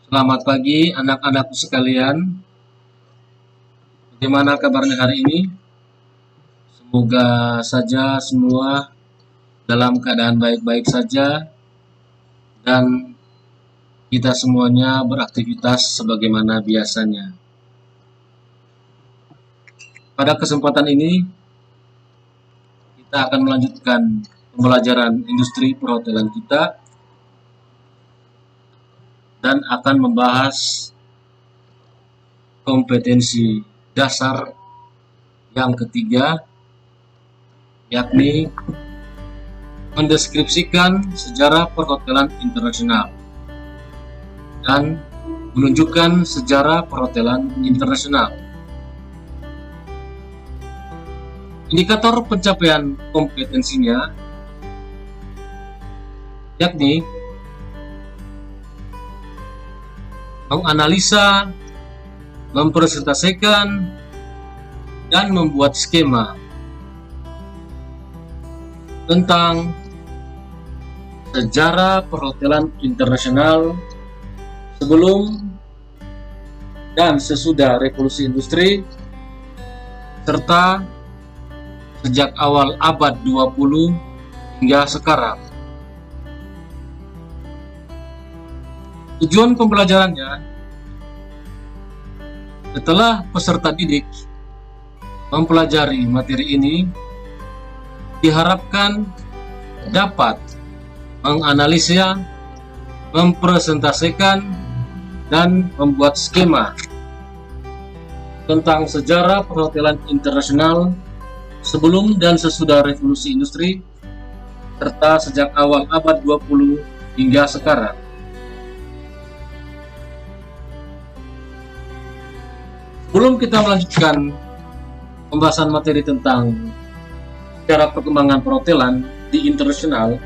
Selamat pagi anak-anakku sekalian. Bagaimana kabarnya hari ini? Semoga saja semua dalam keadaan baik-baik saja dan kita semuanya beraktivitas sebagaimana biasanya. Pada kesempatan ini kita akan melanjutkan pembelajaran industri perhotelan kita dan akan membahas kompetensi dasar yang ketiga, yakni mendeskripsikan sejarah perhotelan internasional dan menunjukkan sejarah perhotelan internasional. Indikator pencapaian kompetensinya yakni menganalisa, mempresentasikan, dan membuat skema tentang sejarah perhotelan internasional sebelum dan sesudah revolusi industri, serta sejak awal abad 20 hingga sekarang. Tujuan pembelajarannya, setelah peserta didik mempelajari materi ini, diharapkan dapat menganalisa, mempresentasikan, dan membuat skema tentang sejarah perhotelan internasional sebelum dan sesudah revolusi industri, serta sejak awal abad 20 hingga sekarang. Sebelum kita melanjutkan pembahasan materi tentang sejarah perkembangan perhotelan di internasional,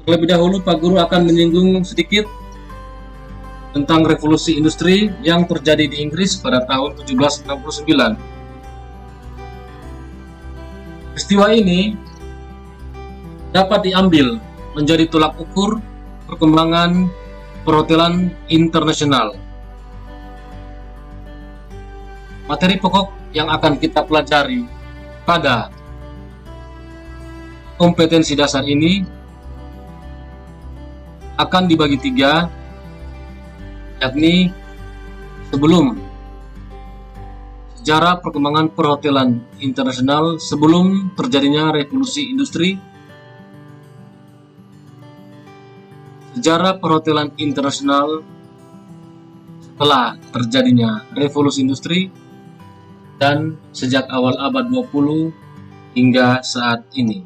terlebih dahulu Pak Guru akan menyinggung sedikit tentang revolusi industri yang terjadi di Inggris pada tahun 1769. Peristiwa ini dapat diambil menjadi tolak ukur perkembangan perhotelan internasional. Materi pokok yang akan kita pelajari pada kompetensi dasar ini akan dibagi tiga, yakni sebelum sejarah perkembangan perhotelan internasional sebelum terjadinya revolusi industri, sejarah perhotelan internasional setelah terjadinya revolusi industri, dan sejak awal abad 20 hingga saat ini.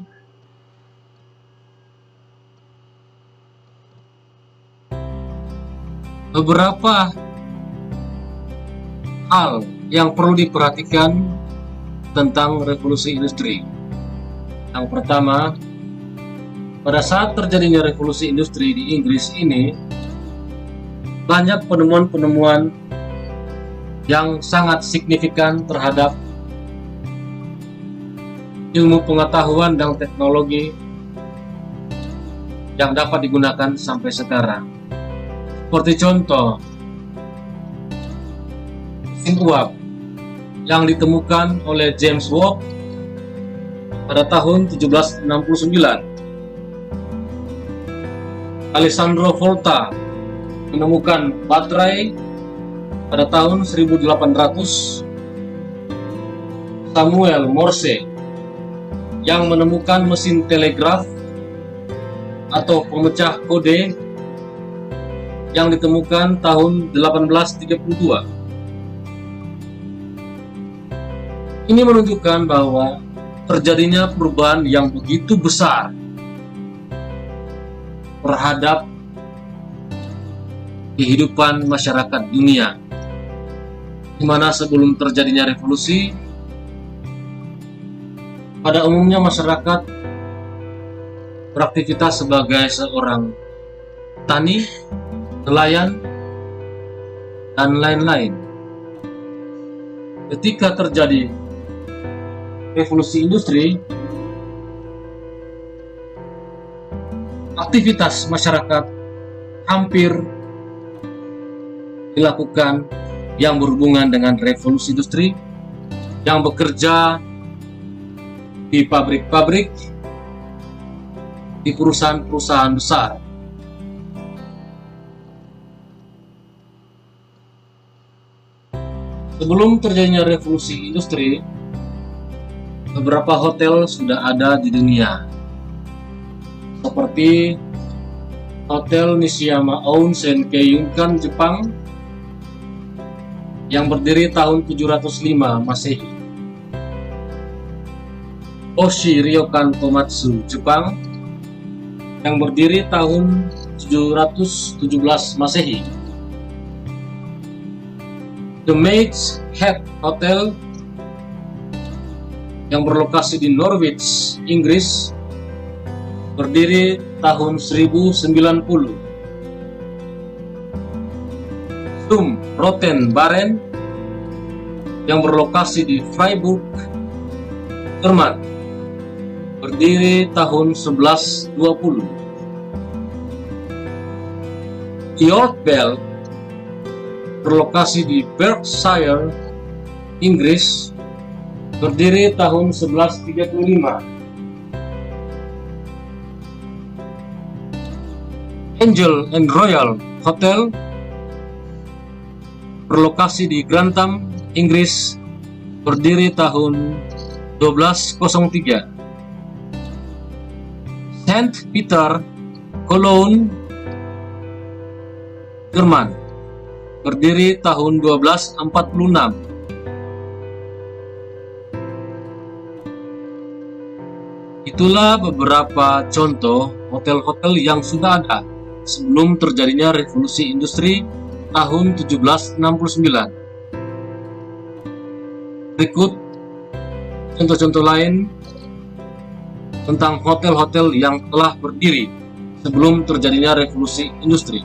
Beberapa hal yang perlu diperhatikan tentang revolusi industri. Yang pertama, pada saat terjadinya revolusi industri di Inggris ini, banyak penemuan-penemuan yang sangat signifikan terhadap ilmu pengetahuan dan teknologi yang dapat digunakan sampai sekarang. Seperti contoh, mesin uap yang ditemukan oleh James Watt pada tahun 1769. Alessandro Volta menemukan baterai pada tahun 1800. Samuel Morse yang menemukan mesin telegraf atau pemecah kode yang ditemukan tahun 1832. Ini menunjukkan bahwa terjadinya perubahan yang begitu besar terhadap kehidupan masyarakat dunia, di mana sebelum terjadinya revolusi, pada umumnya masyarakat beraktivitas sebagai seorang petani, nelayan, dan lain-lain. Ketika terjadi revolusi industri, aktivitas masyarakat hampir dilakukan yang berhubungan dengan revolusi industri, yang bekerja di pabrik-pabrik, di perusahaan-perusahaan besar. Sebelum terjadinya revolusi industri, beberapa hotel sudah ada di dunia, seperti Hotel Nishiyama Onsen Keiyunkan Jepang yang berdiri tahun 705 Masehi, Oshi Ryokan Komatsu Jepang yang berdiri tahun 717 Masehi, The Maids Head Hotel yang berlokasi di Norwich, Inggris, berdiri tahun 1090. Zum Roten Baren yang berlokasi di Freiburg, Jerman, berdiri tahun 1120. York Bell berlokasi di Berkshire, Inggris, berdiri tahun 1135. Angel and Royal Hotel berlokasi di Grantham, Inggris, berdiri tahun 1203. Saint Peter, Cologne, Jerman, berdiri tahun 1246. Itulah beberapa contoh hotel-hotel yang sudah ada sebelum terjadinya revolusi industri tahun 1769. Berikut contoh-contoh lain tentang hotel-hotel yang telah berdiri sebelum terjadinya revolusi industri.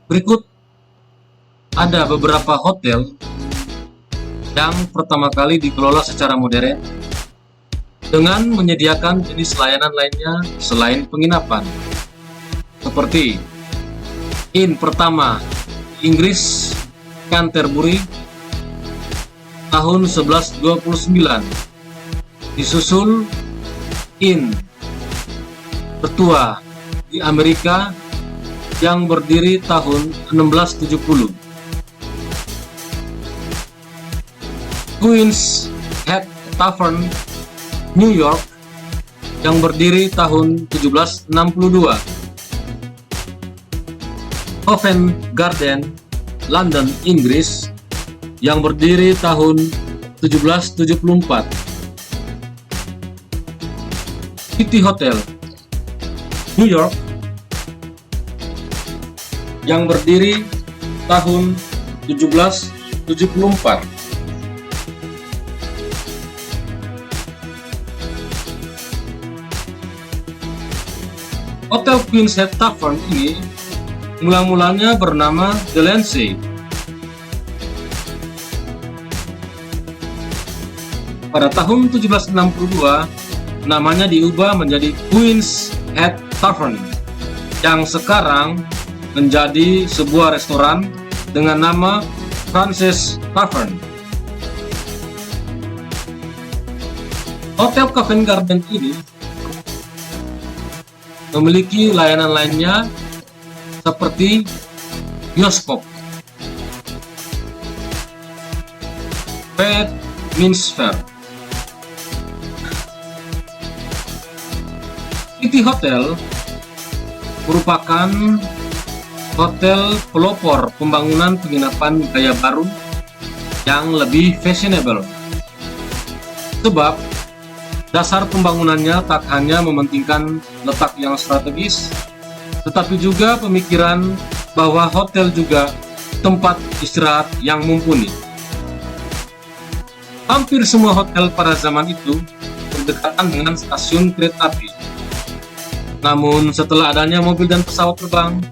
Berikut ada beberapa hotel yang pertama kali dikelola secara modern dengan menyediakan jenis layanan lainnya selain penginapan, seperti Inn pertama Inggris, Canterbury, tahun 1129, disusul Inn tertua di Amerika yang berdiri tahun 1670. Queen's Head Tavern, New York, yang berdiri tahun 1762. Covent Garden, London, Inggris, yang berdiri tahun 1774. City Hotel, New York, yang berdiri tahun 1774. Hotel Queen's Head Tavern ini mula-mulanya bernama The Lancey. Pada tahun 1762, namanya diubah menjadi Queen's Head Tavern, yang sekarang menjadi sebuah restoran dengan nama Frances Tavern. Hotel Covent Garden ini memiliki layanan lainnya seperti bioskop, Bedminster. City Hotel merupakan hotel pelopor pembangunan penginapan gaya baru yang lebih fashionable. Sebab dasar pembangunannya tak hanya mementingkan letak yang strategis, tetapi juga pemikiran bahwa hotel juga tempat istirahat yang mumpuni. Hampir semua hotel pada zaman itu berdekatan dengan stasiun kereta api. Namun setelah adanya mobil dan pesawat terbang,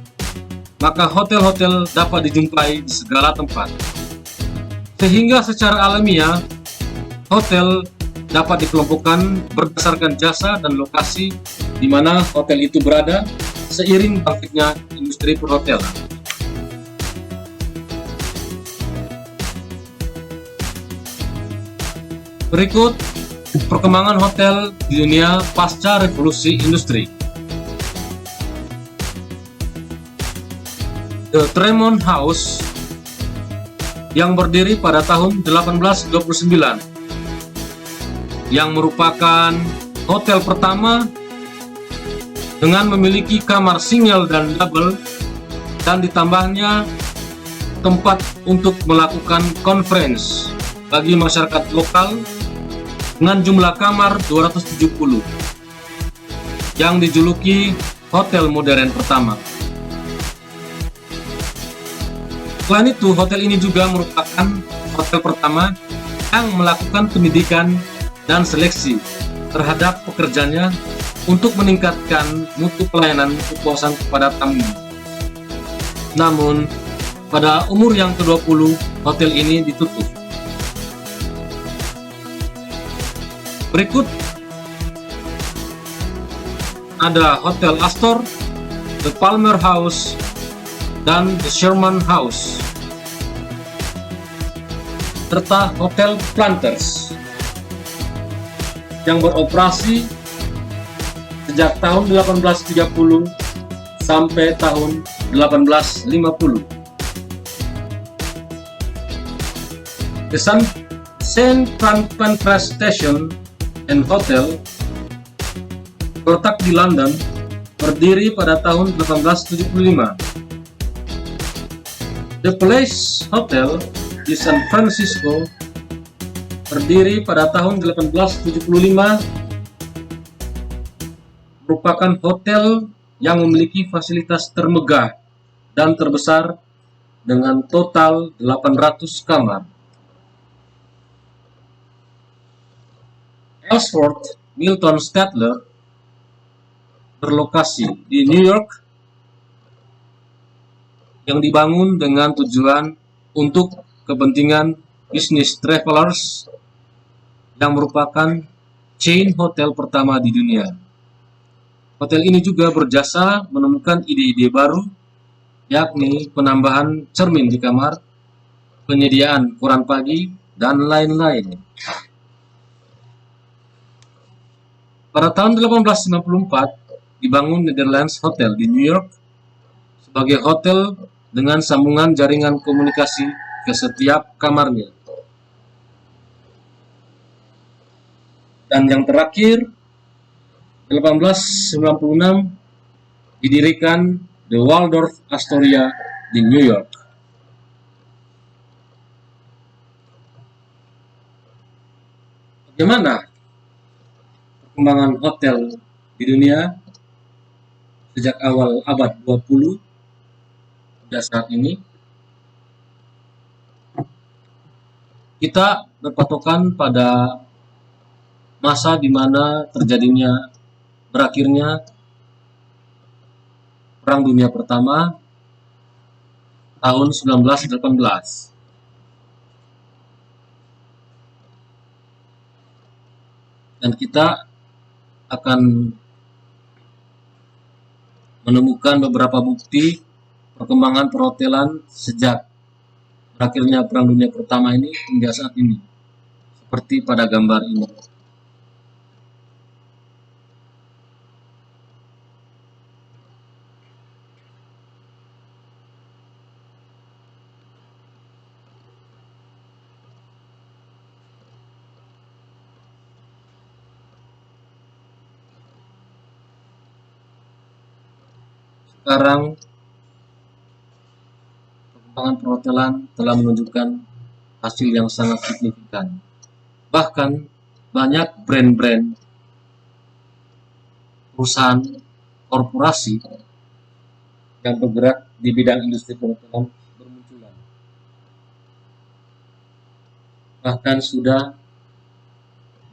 maka hotel-hotel dapat dijumpai di segala tempat. Sehingga secara alamiah, hotel dapat dikelompokkan berdasarkan jasa dan lokasi di mana hotel itu berada seiring bangkitnya industri perhotelan. Berikut perkembangan hotel di dunia pasca revolusi industri. The Tremont House yang berdiri pada tahun 1829 yang merupakan hotel pertama dengan memiliki kamar single dan double dan ditambahnya tempat untuk melakukan conference bagi masyarakat lokal dengan jumlah kamar 270 yang dijuluki hotel modern pertama. Selain itu, hotel ini juga merupakan hotel pertama yang melakukan pendidikan dan seleksi terhadap pekerjanya untuk meningkatkan mutu pelayanan kepuasan kepada tamu. Namun, pada umur yang ke-20, hotel ini ditutup. Berikut ada Hotel Astor, The Palmer House, dan The Sherman House, serta Hotel Planters yang beroperasi sejak tahun 1830 sampai tahun 1850. The St. Pancras Station and Hotel terletak di London, berdiri pada tahun 1875. The Place Hotel di San Francisco berdiri pada tahun 1875, merupakan hotel yang memiliki fasilitas termegah dan terbesar dengan total 800 kamar. Ellsworth Milton Statler berlokasi di New York yang dibangun dengan tujuan untuk kepentingan bisnis travelers yang merupakan chain hotel pertama di dunia. Hotel ini juga berjasa menemukan ide-ide baru, yakni penambahan cermin di kamar, penyediaan koran pagi, dan lain-lain. Pada tahun 1894, dibangun Netherlands Hotel di New York sebagai hotel dengan sambungan jaringan komunikasi ke setiap kamarnya. Dan yang terakhir, 1896 didirikan The Waldorf Astoria di New York. Bagaimana perkembangan hotel di dunia sejak awal abad 20 hingga saat ini? Kita berpatokan pada masa di mana berakhirnya Perang Dunia Pertama tahun 1918. Dan kita akan menemukan beberapa bukti perkembangan perhotelan sejak berakhirnya Perang Dunia Pertama ini hingga saat ini, seperti pada gambar ini. Sekarang perkembangan perhotelan telah menunjukkan hasil yang sangat signifikan. Bahkan banyak brand-brand perusahaan korporasi yang bergerak di bidang industri perhotelan bermunculan. Bahkan sudah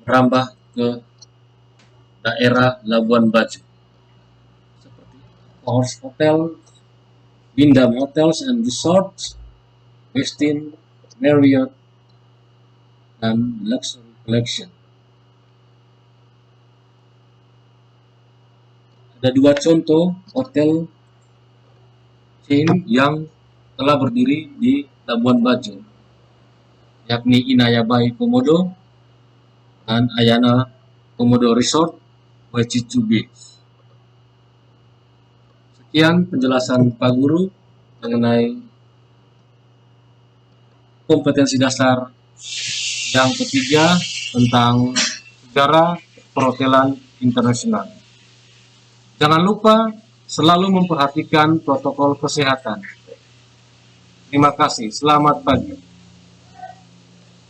merambah ke daerah Labuan Bajo, seperti Horse Hotel, Wyndham Hotels and Resorts, Westin, Marriott, dan Luxury Collection. Ada dua contoh hotel chain yang telah berdiri di Labuan Bajo, yakni Inaya Bay Komodo dan Ayana Komodo Resort Wajicu Beach. Sekian penjelasan Pak Guru mengenai kompetensi dasar yang ketiga tentang sejarah perhotelan internasional. Jangan lupa selalu memperhatikan protokol kesehatan. Terima kasih, selamat pagi.